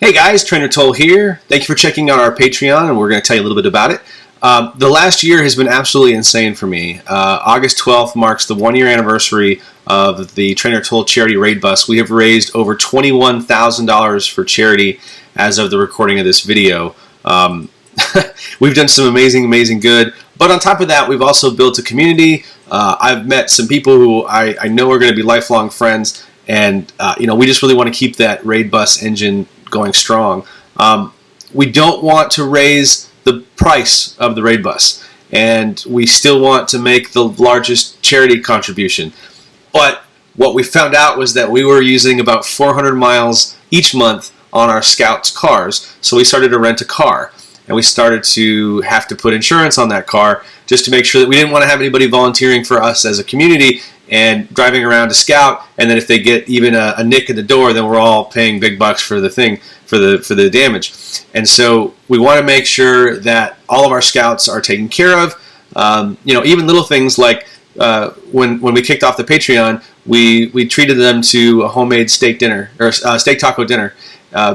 Hey guys, Trainer Toll here. Thank you for checking out our Patreon, and we're going to tell you a little bit about it. The last year has been absolutely insane for me. August 12th marks the 1-year anniversary of the Trainer Toll Charity Raid Bus. We have raised over $21,000 for charity as of the recording of this video. We've done some amazing good, but on top of that, we've also built a community. I've met some people who I know are going to be lifelong friends, and we just really want to keep that Raid Bus engine going strong. We don't want to raise the price of the Raid Bus, and we still want to make the largest charity contribution. But what we found out was that we were using about 400 miles each month on our Scouts cars, so we started to rent a car, and we started to have to put insurance on that car just to make sure that we didn't want to have anybody volunteering for us as a community and driving around to scout, and then if they get even a nick at the door, then we're all paying big bucks for the thing, for the damage. And so we want to make sure that all of our scouts are taken care of. Even little things like when we kicked off the Patreon, we treated them to a homemade steak dinner, or steak taco dinner,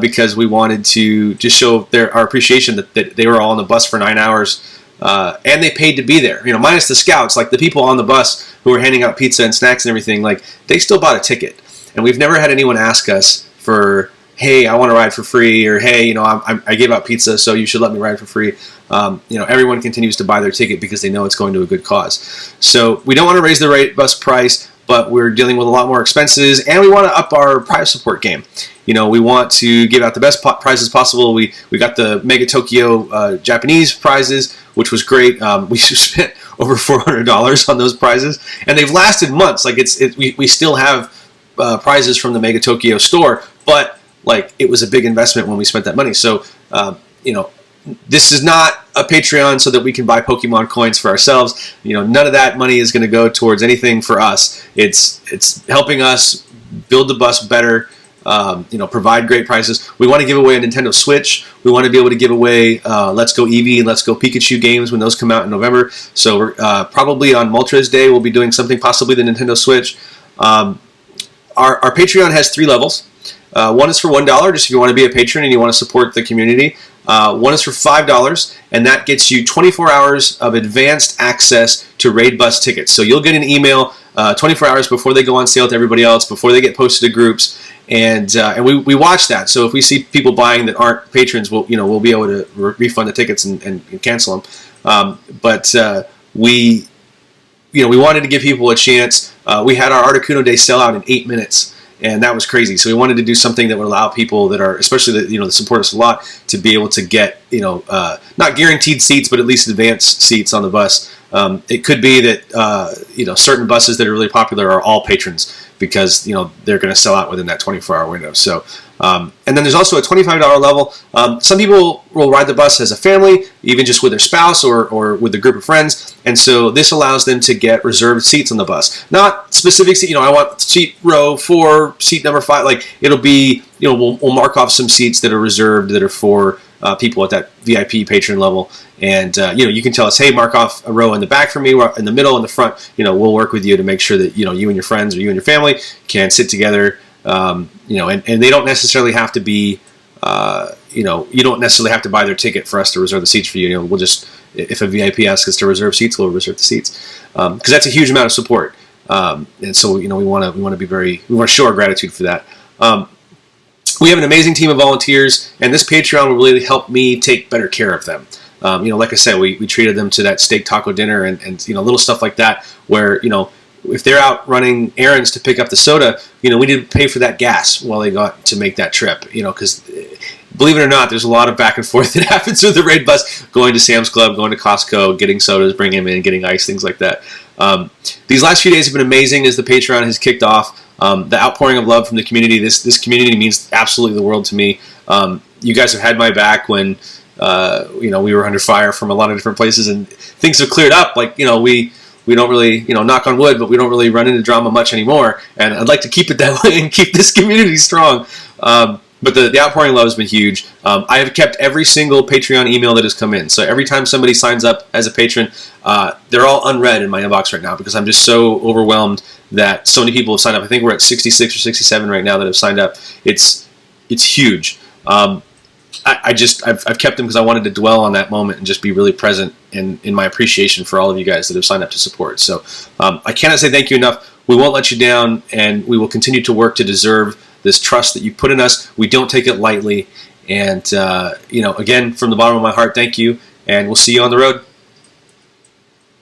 because we wanted to just show our appreciation that they were all on the bus for 9 hours. And they paid to be there, minus the scouts. Like the people on the bus who were handing out pizza and snacks and everything, like they still bought a ticket. And we've never had anyone ask us for, hey, I want to ride for free, or hey, I gave out pizza, so you should let me ride for free. Everyone continues to buy their ticket because they know it's going to a good cause. So we don't want to raise the Raid Bus price, but we're dealing with a lot more expenses, and we want to up our prize support game. We want to give out the best prizes possible. We got the Mega Tokyo Japanese prizes, which was great. We spent over $400 on those prizes, and they've lasted months. Like we still have prizes from the Mega Tokyo store, but like it was a big investment when we spent that money. So this is not a Patreon so that we can buy Pokemon coins for ourselves. None of that money is going to go towards anything for us. It's helping us build the bus better. Provide great prizes. We want to give away a Nintendo Switch. We want to be able to give away Let's Go Eevee and Let's Go Pikachu games when those come out in November. So we're probably on Moltres Day we'll be doing something, possibly the Nintendo Switch. Our Patreon has 3 levels. One is for $1, just if you want to be a patron and you want to support the community. One is for $5, and that gets you 24 hours of advanced access to Raid Bus tickets. So you'll get an email 24 hours before they go on sale to everybody else, before they get posted to groups, and we watch that. So if we see people buying that aren't patrons, we'll be able to refund the tickets and cancel them. We wanted to give people a chance. We had our Articuno Day sell out in 8 minutes. And that was crazy. So we wanted to do something that would allow people that are, especially that support us a lot, to be able to get not guaranteed seats, but at least advanced seats on the bus. It could be that certain buses that are really popular are all patrons because they're going to sell out within that 24-hour window. So and then there's also a $25 level. Some people will ride the bus as a family, even just with their spouse or with a group of friends, and so this allows them to get reserved seats on the bus. Not specific seat. I want seat row 4, seat number 5. Like it'll be, we'll mark off some seats that are reserved that are for people at that VIP patron level, and you can tell us, hey, mark off a row in the back for me, in the middle, in the front. We'll work with you to make sure that you and your friends or you and your family can sit together. And they don't necessarily have to be, you don't necessarily have to buy their ticket for us to reserve the seats for you. We'll just, if a VIP asks us to reserve seats, we'll reserve the seats, because that's a huge amount of support. And so we want to show our gratitude for that. We have an amazing team of volunteers, and this Patreon will really help me take better care of them. Like I said, we treated them to that steak taco dinner and little stuff like that where, if they're out running errands to pick up the soda, we need to pay for that gas while they got to make that trip, because believe it or not, there's a lot of back and forth that happens with the Raid Bus, going to Sam's Club, going to Costco, getting sodas, bringing them in, getting ice, things like that. These last few days have been amazing as the Patreon has kicked off. The outpouring of love from the community, this community means absolutely the world to me. You guys have had my back when we were under fire from a lot of different places, and things have cleared up. Like we don't really, knock on wood, but we don't really run into drama much anymore. And I'd like to keep it that way and keep this community strong. But the outpouring love has been huge. I have kept every single Patreon email that has come in. So every time somebody signs up as a patron, they're all unread in my inbox right now because I'm just so overwhelmed that so many people have signed up. I think we're at 66 or 67 right now that have signed up. It's huge. I've kept them because I wanted to dwell on that moment and just be really present in my appreciation for all of you guys that have signed up to support. So I cannot say thank you enough. We won't let you down, and we will continue to work to deserve this trust that you put in us. We don't take it lightly. And, again, from the bottom of my heart, thank you, and we'll see you on the road.